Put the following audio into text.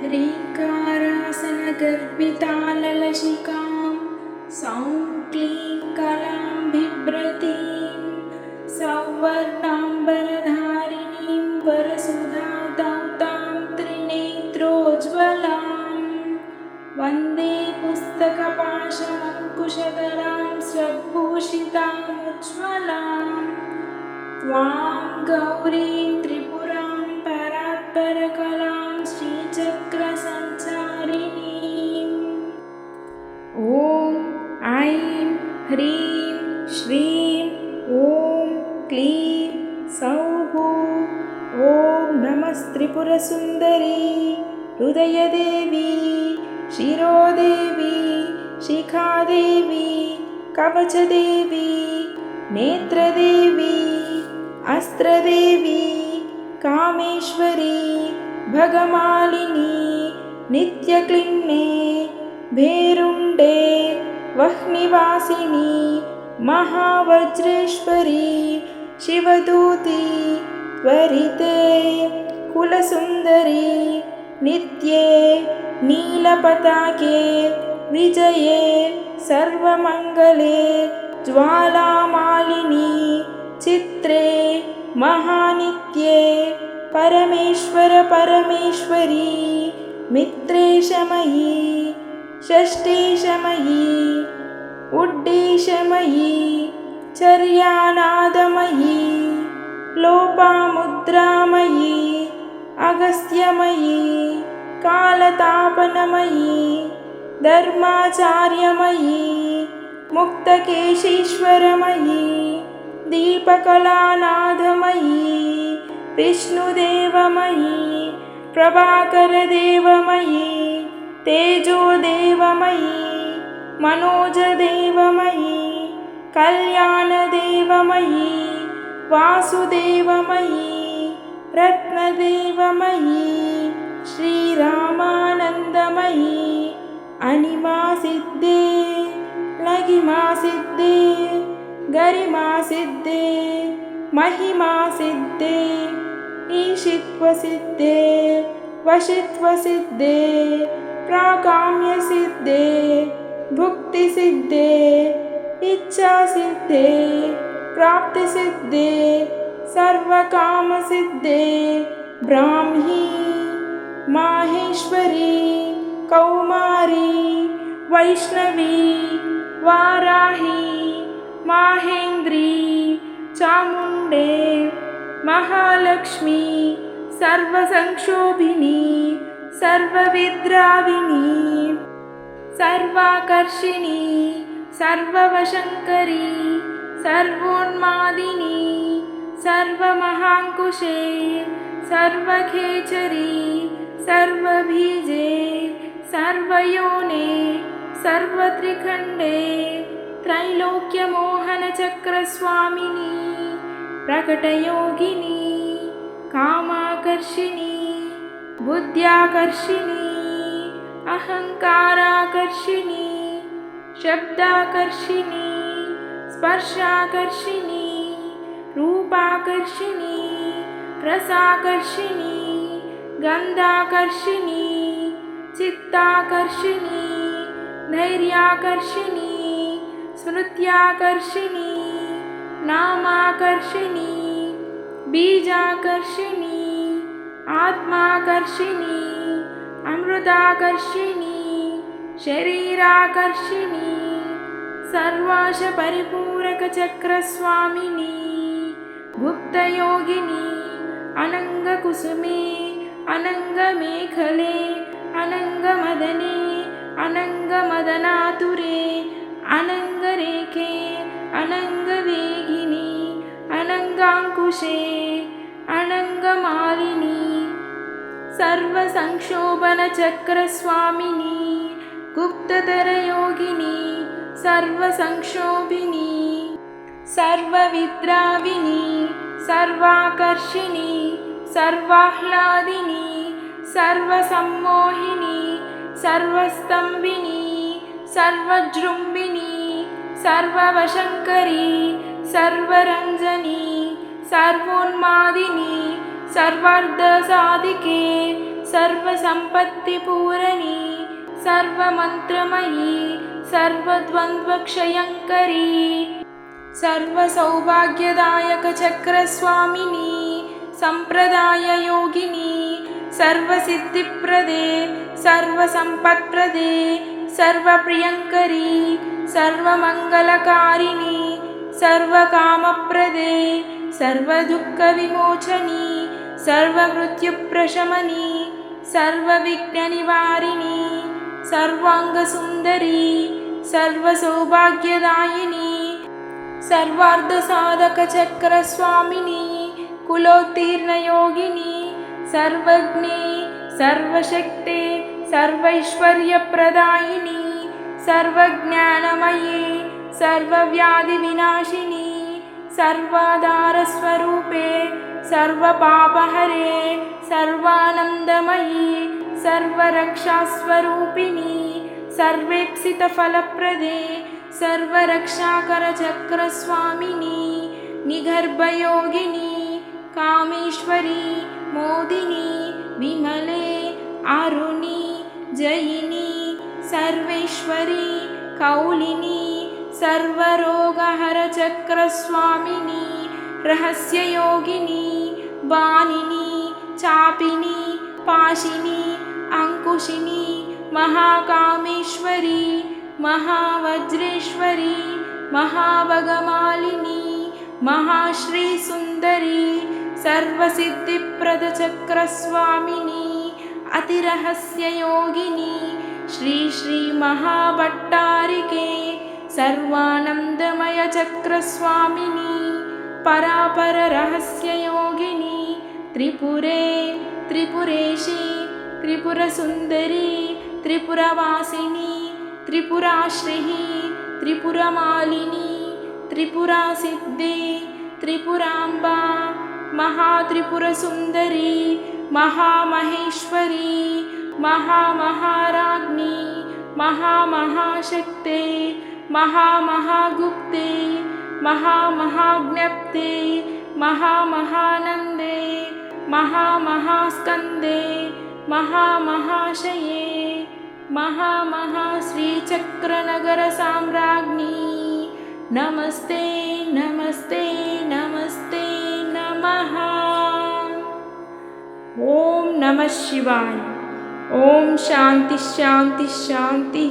ह्रीङ्कारासनगर्भिताललशिखां सौं क्लीं कलां बिभ्रतीं सौवर्णाम्बरधारिणीं वरसुधाधौतां त्रिनेत्रोज्ज्वलां वन्दे पुस्तकपाशमङ्कुशधरां स्वभूषितामुज्ज्वलां त्वां गौरीं त्रिपुरां परात्परकलां श्रीचक्रसञ्चारिणीम्। ॐ ऐं ह्रीं श्रीं ॐ क्लीं सौः ॐ नमस्त्रिपुरसुन्दरी हृदयदेवी शिरोदेवी शिखादेवी कवचदेवी नेत्रदेवी अस्त्रदेवी कामेश्वरी भगमालिनी नित्यक्लिन्ने भेरुण्डे वह्निवासिनी महावज्रेश्वरी शिवदूती त्वरिते कुलसुन्दरी नित्ये नीलपताके विजये सर्वमङ्गले ज्वालामालिनी चित्रे महानित्ये परमेश्वर परमेश्वरी मित्रेशमयी षष्ठीशमयी उड्डीशमयी चर्यानादमयी लोपामुद्रामयी अगस्त्यमयी कालतापनमयी धर्माचार्यमयी मुक्तकेशीश्वरमयी दीपकलानादमयी विष्णुदेवमयी प्रभाकरदेवमयी तेजोदेवमयी मनोजदेवमयी कल्याणदेवमयी वासुदेवमयी रत्नदेवमयी श्रीरामानन्दमयी अनिमासिद्धे लघिमासिद्धे गरिमासिद्धे महिमासिद्धे ईशित्वसिद्धे वशित्वसिद्धे प्राकाम्यसिद्धे भुक्तिसिद्धे इच्छासिद्धे प्राप्तिसिद्धे सर्वकामसिद्धे ब्राह्मी माहेश्वरी कौमारी वैष्णवी वाराही माहेन्द्री चामुण्डे महालक्ष्मी सर्वसंक्षोभिनी सर्वविद्राविणी सर्वाकर्षिणी सर्ववशङ्करी सर्वोन्मादिनी सर्वमहाङ्कुशे सर्वखेचरी सर्वबीजे सर्वयोने सर्वत्रिखण्डे त्रैलोक्यमोहनचक्रस्वामिनी प्रकटयोगिनी कामाकर्षिणी बुद्ध्याकर्षिणी अहङ्काराकर्षिणी शब्दाकर्षिणी स्पर्शाकर्षिणी रूपाकर्षिणी रसाकर्षिणी गन्धाकर्षिणी चित्ताकर्षिणी धैर्याकर्षिणी स्मृत्याकर्षिणी नामाकर्षिणी बीजाकर्षिणी आत्माकर्षिणी अमृताकर्षिणी शरीराकर्षिणी सर्वाशपरिपूरकचक्रस्वामिनी गुप्तयोगिनी अनङ्गकुसुमे अनङ्गमेखले अनङ्गमदने अनङ्गमदनातुरे अनङ्गरेखे अनङ्गवेगिनी अनङ्गाङ्कुशे अनङ्गमालिनी सर्वसंक्षोभनचक्रस्वामिनी गुप्ततरयोगिनी सर्वसंक्षोभिनी सर्वविद्राविणी सर्वाकर्षिणी सर्वाह्लादिनी सर्वसम्मोहिनी सर्वस्तंभिनी सर्वजृम्भिनी सर्ववशङ्करी सर्वरञ्जनी सर्वोन्मादिनी सर्वार्धसाधिके सर्वसम्पत्तिपूरणी सर्वमन्त्रमयी सर्वद्वन्द्वक्षयङ्करी सर्वसौभाग्यदायकचक्रस्वामिनी सम्प्रदाययोगिनी सर्वसिद्धिप्रदे सर्वसम्पत्प्रदे सर्वप्रियङ्करी सर्वमङ्गलकारिणी सर्वकामप्रदे सर्वदुःखविमोचनी सर्वमृत्युप्रशमनी सर्वविघ्ननिवारिणी सर्वाङ्गसुन्दरी सर्वसौभाग्यदायिनी सर्वार्धसाधकचक्रस्वामिनी कुलोत्तीर्णयोगिनी सर्वज्ञे सर्वशक्ते सर्वैश्वर्यप्रदायिनी सर्वज्ञानमये सर्वव्याधिविनाशिनी सर्वाधारस्वरूपे सर्वपापहरे सर्वानन्दमयी सर्वरक्षास्वरूपिणी सर्वेप्सितफलप्रदे सर्वरक्षाकरचक्रस्वामिनी निगर्भयोगिनी कामेश्वरी मोदिनी विमले आरुणि जयिनी सर्वेश्वरी कौलिनी सर्वरोगहरचक्रस्वामिनी रहस्ययोगिनी वाणिनी चापिनी पाशिनी अंकुशिनी महाकामेश्वरी महावज्रेश्वरी महाभगमालिनी महाश्रीसुन्दरी सर्वसिद्धिप्रदचक्रस्वामिनी अतिरहस्ययोगिनी श्री श्री महाभट्टारिके सर्वानन्दमयचक्रस्वामिनी परापररहस्ययोगिनी त्रिपुरे त्रिपुरेशी त्रिपुरसुन्दरी त्रिपुरवासिनी त्रिपुराश्रीः त्रिपुरमालिनी त्रिपुरासिद्धि त्रिपुराम्बा महात्रिपुरसुन्दरी महामहेश्वरी महामहाराज्ञी महामहाशक्ते महामहागुप्ते महामहाज्ञप्ते महामहानन्दे महामहास्कन्दे महामहाशये महामहाश्रीचक्रनगरसाम्राज्ञी नमस्ते नमस्ते नमस्ते नमः। ओम नमः शिवाय। ओम शांति शांति शांति।